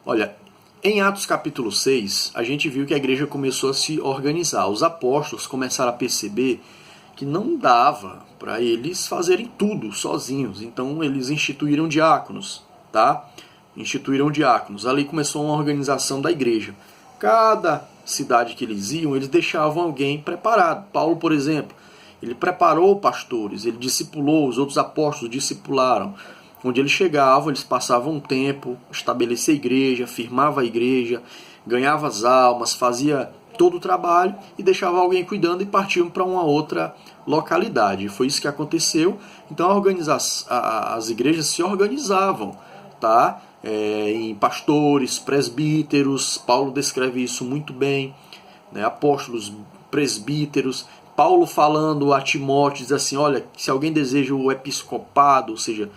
Olha, em Atos capítulo 6, a gente viu que a igreja começou a se organizar. Os apóstolos começaram a perceber que não dava para eles fazerem tudo sozinhos. Então eles instituíram diáconos, tá? Instituíram diáconos. Ali começou uma organização da igreja. Cada cidade que eles iam, eles deixavam alguém preparado. Paulo, por exemplo, ele preparou pastores, ele discipulou, os outros apóstolos discipularam. Onde eles chegavam, eles passavam um tempo, estabelecia a igreja, firmava a igreja, ganhava as almas, fazia todo o trabalho e deixava alguém cuidando e partiam para uma outra localidade. Foi isso que aconteceu. Então as igrejas se organizavam, tá? Em pastores, presbíteros. Paulo descreve isso muito bem, né? Apóstolos, presbíteros. Paulo falando a Timóteo, diz assim, olha, se alguém deseja o episcopado, ou seja,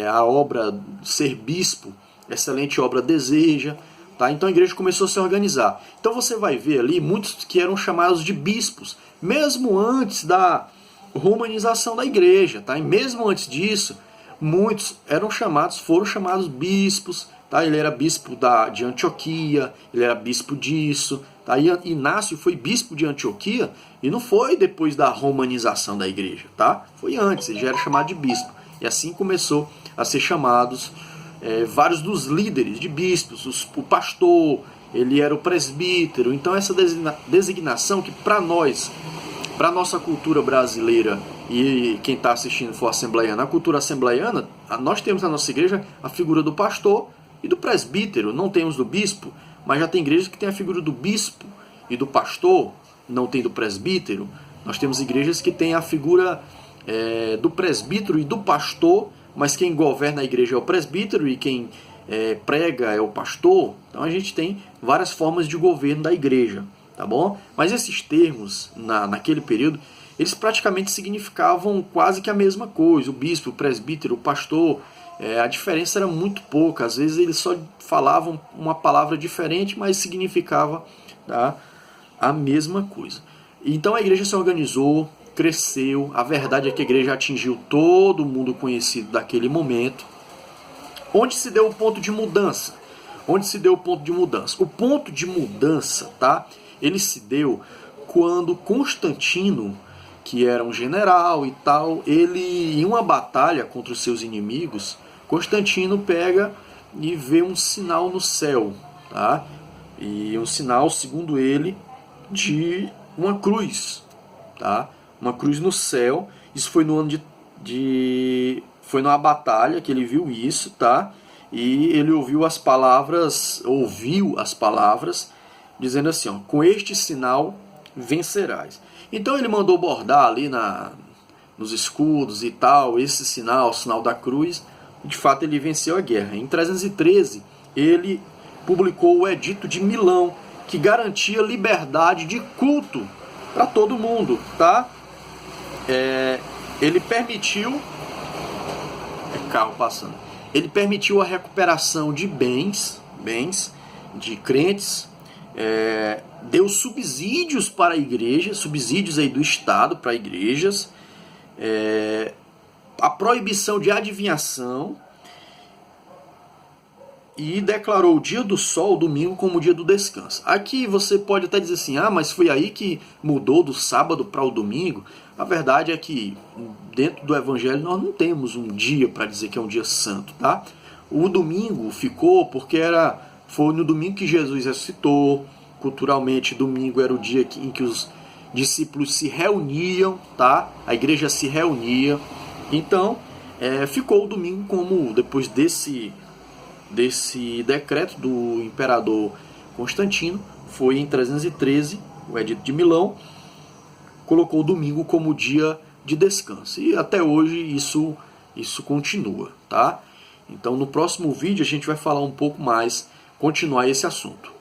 a obra ser bispo, excelente obra deseja, tá? Então a igreja começou a se organizar. Então você vai ver ali muitos que eram chamados de bispos, mesmo antes da romanização da igreja, tá? E mesmo antes disso, muitos foram chamados bispos, tá? Ele era bispo de Antioquia, ele era bispo disso, tá? E Inácio foi bispo de Antioquia e não foi depois da romanização da igreja, tá? Foi antes, ele já era chamado de bispo. E assim começou a ser chamados vários dos líderes de bispos, o pastor, ele era o presbítero. Então essa designação que para nós, para a nossa cultura brasileira, e quem está assistindo for assembleiano, a cultura assembleiana, nós temos na nossa igreja a figura do pastor e do presbítero, não temos do bispo, mas já tem igrejas que tem a figura do bispo e do pastor, não tem do presbítero. Nós temos igrejas que tem a figura do presbítero e do pastor, mas quem governa a igreja é o presbítero e quem prega é o pastor. Então a gente tem várias formas de governo da igreja, tá bom? Mas esses termos, naquele período, eles praticamente significavam quase que a mesma coisa. O bispo, o presbítero, o pastor, a diferença era muito pouca. Às vezes eles só falavam uma palavra diferente, mas significava, tá, a mesma coisa. Então a igreja se organizou, cresceu. A verdade é que a igreja atingiu todo mundo conhecido daquele momento. Onde se deu o ponto de mudança? Onde se deu o ponto de mudança? O ponto de mudança, tá? Ele se deu quando Constantino, que era um general e tal, ele, em uma batalha contra os seus inimigos, Constantino pega e vê um sinal no céu, tá? E um sinal, segundo ele, de uma cruz, tá? Uma cruz no céu. Isso foi no ano foi numa batalha que ele viu isso, tá? E ele ouviu as palavras dizendo assim, ó, com este sinal vencerás. Então ele mandou bordar ali nos escudos e tal, esse sinal, o sinal da cruz. De fato ele venceu a guerra. Em 313 ele publicou o Edito de Milão, que garantia liberdade de culto para todo mundo, tá? Ele permitiu carro passando. Ele permitiu a recuperação de bens de crentes, deu subsídios para a igreja, subsídios aí do Estado para igrejas, a proibição de adivinhação, e declarou o dia do sol, o domingo, como o dia do descanso. Aqui você pode até dizer assim, mas foi aí que mudou do sábado para o domingo. A verdade é que dentro do Evangelho nós não temos um dia para dizer que é um dia santo, tá? O domingo ficou porque foi no domingo que Jesus ressuscitou. Culturalmente, domingo era o dia em que os discípulos se reuniam, tá? A igreja se reunia. Então, ficou o domingo como, depois desse decreto do imperador Constantino, foi em 313, o Edito de Milão, colocou o domingo como dia de descanso. E até hoje isso continua, tá? Então no próximo vídeo a gente vai falar um pouco mais, continuar esse assunto.